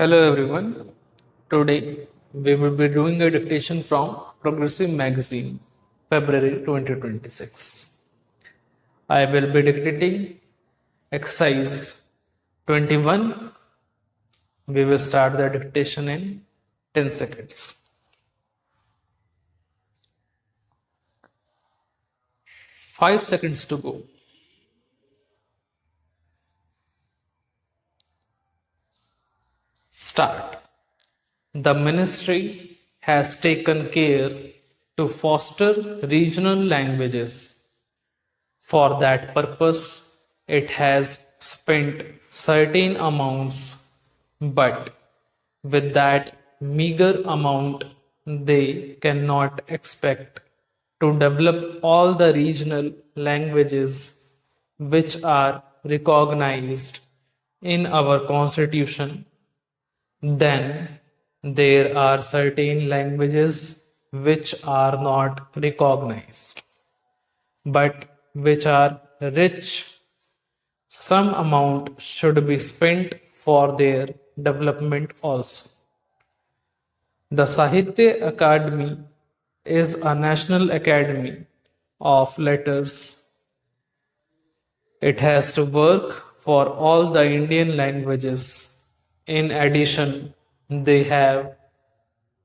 Hello everyone. Today we will be doing a dictation from Progressive Magazine, February 2026. I will be dictating exercise 21. We will start the dictation in 10 seconds. 5 seconds to go. Start. The ministry has taken care to foster regional languages. For that purpose, it has spent certain amounts, but with that meager amount, they cannot expect to develop all the regional languages which are recognized in our constitution. Then there are certain languages which are not recognized but which are rich. Some amount should be spent for their development also. The Sahitya Academy is a national academy of letters. It has to work for all the Indian languages. In addition, they have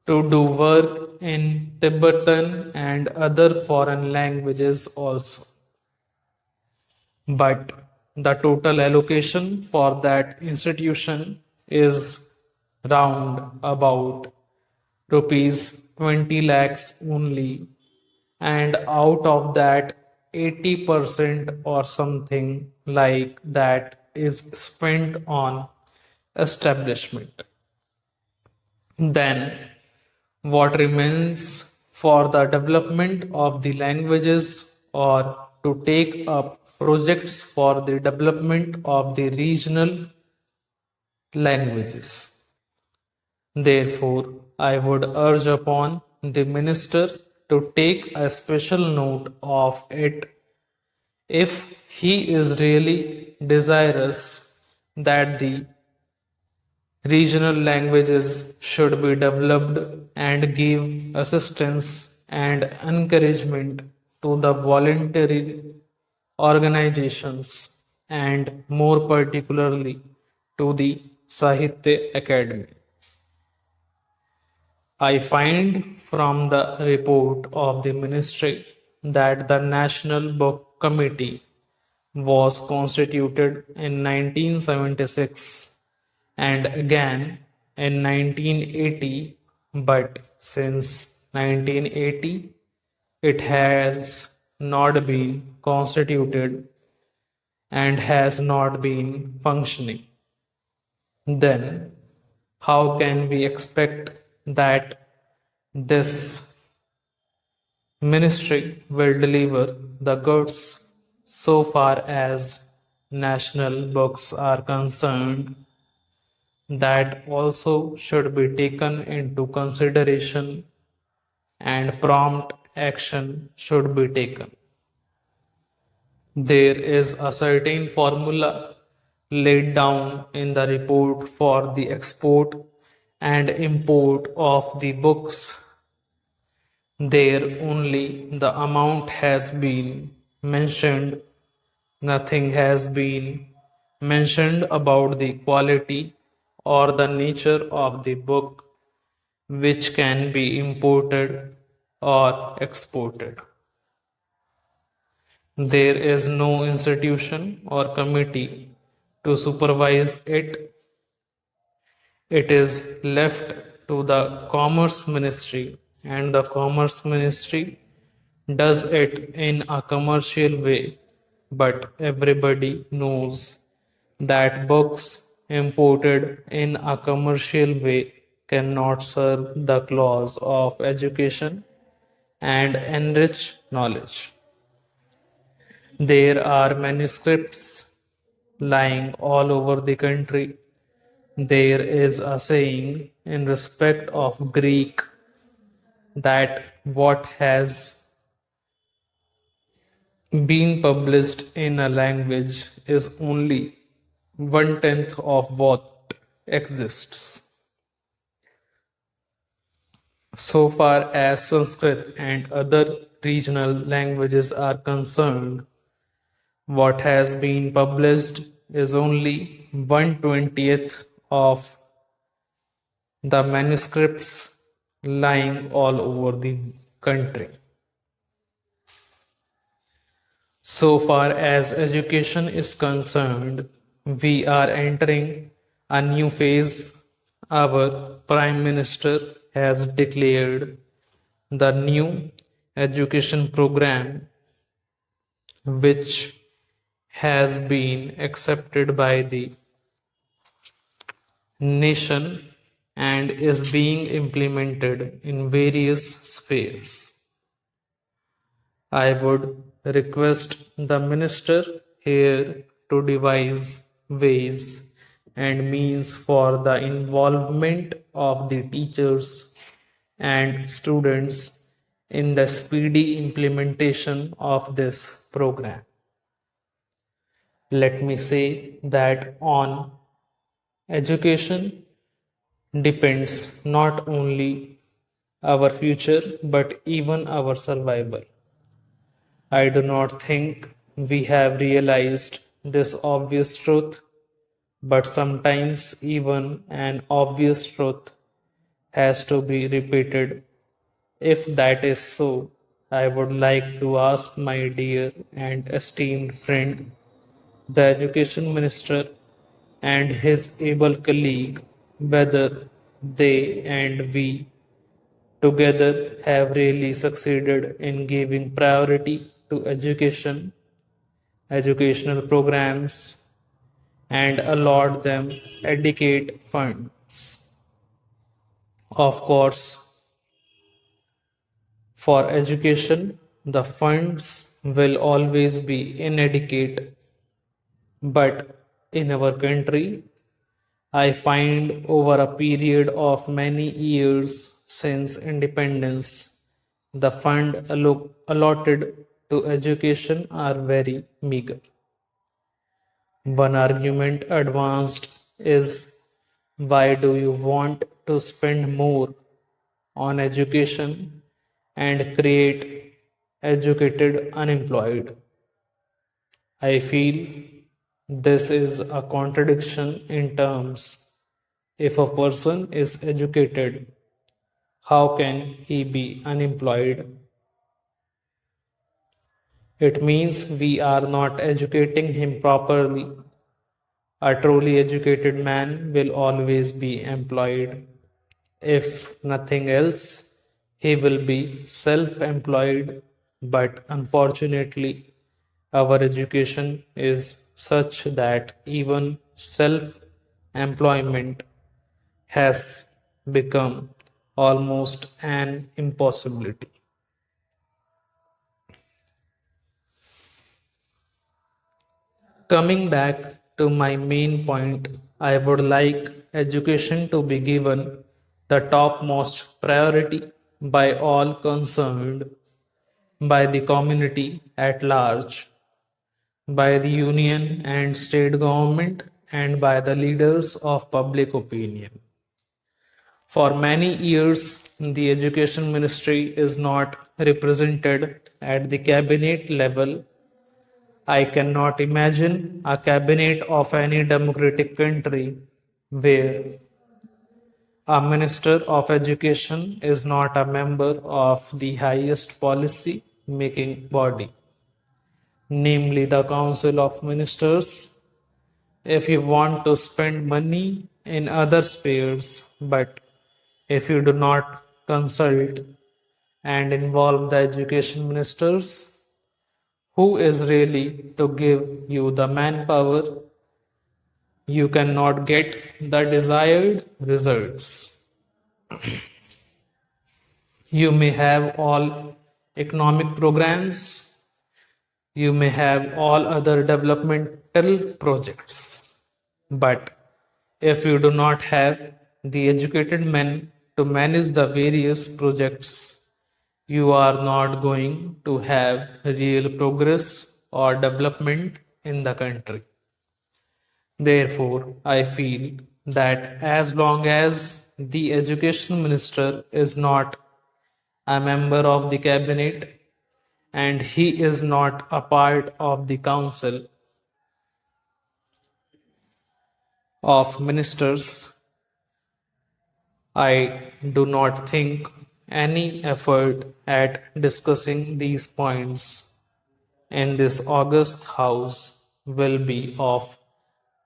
to do work in Tibetan and other foreign languages also. But the total allocation for that institution is round about rupees 20 lakhs only, and out of that 80% or something like that is spent on establishment. Then what remains for the development of the languages or to take up projects for the development of the regional languages. Therefore, I would urge upon the minister to take a special note of it if he is really desirous that the regional languages should be developed and give assistance and encouragement to the voluntary organizations and more particularly to the Sahitya Academy. I find from the report of the ministry that the National Book Committee was constituted in 1976 and again in 1980, but since 1980 it has not been constituted and has not been functioning. Then how can we expect that this ministry will deliver the goods so far as national books are concerned? That also should be taken into consideration and prompt action should be taken. There is a certain formula laid down in the report for the export and import of the books. There only the amount has been mentioned, nothing has been mentioned about the quality or the nature of the book which can be imported or exported. There is no institution or committee to supervise it. It is left to the Commerce Ministry, and the Commerce Ministry does it in a commercial way. But everybody knows that books imported in a commercial way cannot serve the cause of education and enrich knowledge. There are manuscripts lying all over the country. There is a saying in respect of Greek that what has been published in a language is only 1/10 of what exists. So far as Sanskrit and other regional languages are concerned, what has been published is only 1/20th of the manuscripts lying all over the country. So far as education is concerned, we are entering a new phase. Our Prime Minister has declared the new education program, which has been accepted by the nation and is being implemented in various spheres. I would request the minister here to devise ways and means for the involvement of the teachers and students in the speedy implementation of this program. Let me say that on education depends not only our future but even our survival. I do not think we have realized this obvious truth, but sometimes even an obvious truth has to be repeated. If that is so, I would like to ask my dear and esteemed friend, the Education Minister, and his able colleague, whether they and we together have really succeeded in giving priority to education, educational programs, and allot them adequate funds. Of course, for education, the funds will always be inadequate, but in our country, I find over a period of many years since independence, the fund allotted to education are very meager. One argument advanced is, why do you want to spend more on education and create educated unemployed? I feel this is a contradiction in terms. If a person is educated, how can he be unemployed? It means we are not educating him properly. A truly educated man will always be employed. If nothing else, he will be self employed. But unfortunately, our education is such that even self employment has become almost an impossibility. Coming back to my main point, I would like education to be given the topmost priority by all concerned, by the community at large, by the union and state government, and by the leaders of public opinion. For many years, the education ministry is not represented at the cabinet level. I cannot imagine a cabinet of any democratic country where a minister of education is not a member of the highest policy making body, namely the Council of Ministers. If you want to spend money in other spheres, but if you do not consult and involve the education ministers, who is really to give you the manpower, you cannot get the desired results. You may have all economic programs, you may have all other developmental projects, but if you do not have the educated men to manage the various projects, you are not going to have real progress or development in the country. Therefore, I feel that as long as the education minister is not a member of the cabinet, and he is not a part of the council of ministers. I do not think any effort at discussing these points in this august house will be of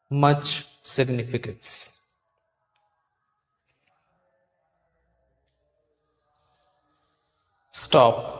much significance. Stop.